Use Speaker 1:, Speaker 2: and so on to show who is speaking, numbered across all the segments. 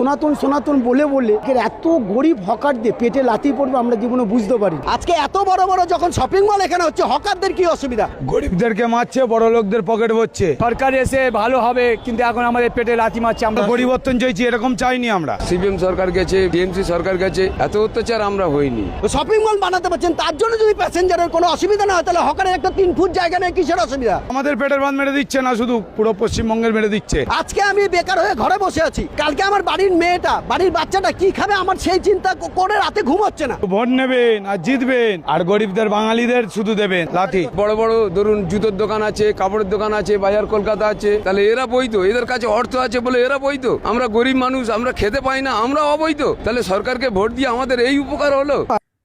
Speaker 1: সনাতন সনাতন বলে বলে এত গরিব হকারদের পেটে লাথি পড়বে আমরা জীবনে বুঝতে পারি। আজকে এত বড় বড় যখন শপিং মল এখানে হচ্ছে, হকারদের কি অসুবিধা?
Speaker 2: গরিবদেরকে মারছে, বড় লোকদের পকেট ভরছে।
Speaker 3: সরকার এসে ভালো হবে, কিন্তু এখন আমাদের পেটে লাথি মারছে। আমরা
Speaker 2: পরিবর্তন চাইছি, এরকম চাইনি আমরা।
Speaker 4: সিপিএম সরকার গেছে, টিএমসি সরকার গেছে, এত অত্যাচার আমরা হইনি।
Speaker 1: শপিং মল বানাতে পারছেন, তার জন্য যদি প্যাসেঞ্জারের কোনো অসুবিধা না হয়, তাহলে হকারের একটা 3 ফুট জায়গা নেই, কিসের অসুবিধা?
Speaker 2: আমাদের পেটের বাঁধ মেরে দিচ্ছে না, শুধু পুরো পশ্চিমবঙ্গের মেরে দিচ্ছে।
Speaker 1: আজকে আমি বেকার হয়ে ঘরে বসে আছি, কালকে আমার বাড়ির মেয়েটা, বাড়ির বাচ্চাটা কি খাবে, আমার সেই চিন্তা করে রাতে ঘুম হচ্ছে না।
Speaker 2: ভোট নেবেন আর জিতবেন, আর গরিবদের বাঙালিদের শুধু দেবেন লাথি।
Speaker 4: বড় বড় ধরুন জুতোর দোকান আছে, কাপড়ের দোকান আছে, বাজার কলকাতা আছে, তাহলে এরা বৈধ, এদের কাছে অর্থ আছে বলে এরা বৈধ। আমরা গরিব মানুষ, আমরা খেতে পাই না, আমরা অবৈধ। তাহলে সরকারকে ভোট দিয়ে আমাদের এই উপকার হলো।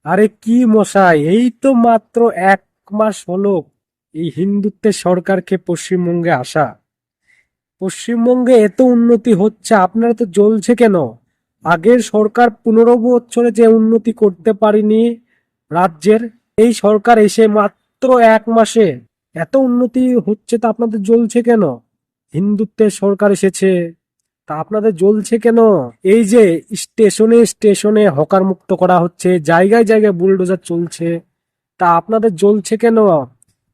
Speaker 5: আরে কি মশাই, এই তো মাত্র 1 মাস হলো এই হিন্দুত্বের সরকারকে পশ্চিমবঙ্গে আসা। পশ্চিমবঙ্গে এত উন্নতি হচ্ছে, আপনারা তো জ্বলছে কেন? আগের সরকার 15 বছরে যে উন্নতি করতে পারেনি রাজ্যের, এই সরকার এসে মাত্র 1 মাসে এত উন্নতি হচ্ছে, তা আপনাদের জ্বলছে কেন? হিন্দুত্বের সরকার এসেছে, তা আপনাদের জ্বলছে কেন? এই যে স্টেশনে স্টেশনে হকার মুক্ত করা হচ্ছে, জায়গায় জায়গায় বুলডোজার চলছে, তা আপনাদের জ্বলছে কেন?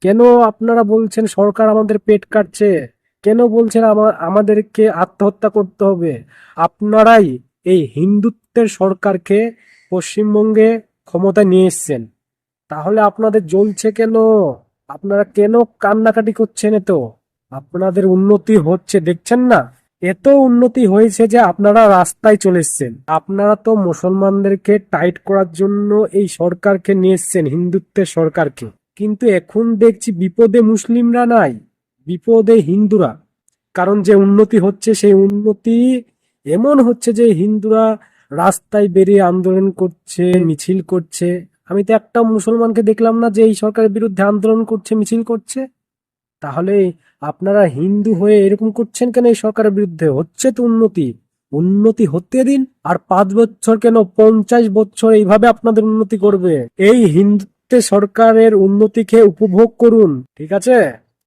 Speaker 5: কেন আপনারা বলছেন সরকার আমাদের পেট কাটছে? কেন বলছেন আমাদেরকে আত্মহত্যা করতে হবে? আপনারাই এই হিন্দুত্বের সরকারকে পশ্চিমবঙ্গে ক্ষমতায় নিয়ে এসছেন, তাহলে আপনাদের জ্বলছে কেন? আপনারা কেন কান্নাকাটি করছেন? এত আপনাদের উন্নতি হচ্ছে, দেখছেন না? এত উন্নতি হয়েছে যে আপনারা রাস্তায় চলে এসছেন। আপনারা তো মুসলমানদেরকে টাইট করার জন্য এই সরকারকে নিয়ে এসছেন, হিন্দুত্বের সরকারকে। কিন্তু এখন দেখছি বিপদে মুসলিমরা নাই, বিপদে হিন্দুরা। কারণ যে উন্নতি হচ্ছে, সেই উন্নতি এমন হচ্ছে যে হিন্দুরা রাস্তায় বেরিয়ে আন্দোলন করছে, মিছিল করছে। আমি তো একটা মুসলমানকে দেখলাম না যে এই সরকারের বিরুদ্ধে আন্দোলন করছে, মিছিল করছে। তাহলে আপনারা হিন্দু হয়ে এরকম করছেন কেন? এই সরকারের বিরুদ্ধে হচ্ছে তো উন্নতি, উন্নতি হতে দিন। আর 5 বছর কেন, 50 বছর এইভাবে আপনাদের উন্নতি করবে। এই হিন্দুত্বের সরকারের উন্নতিকে উপভোগ করুন, ঠিক আছে?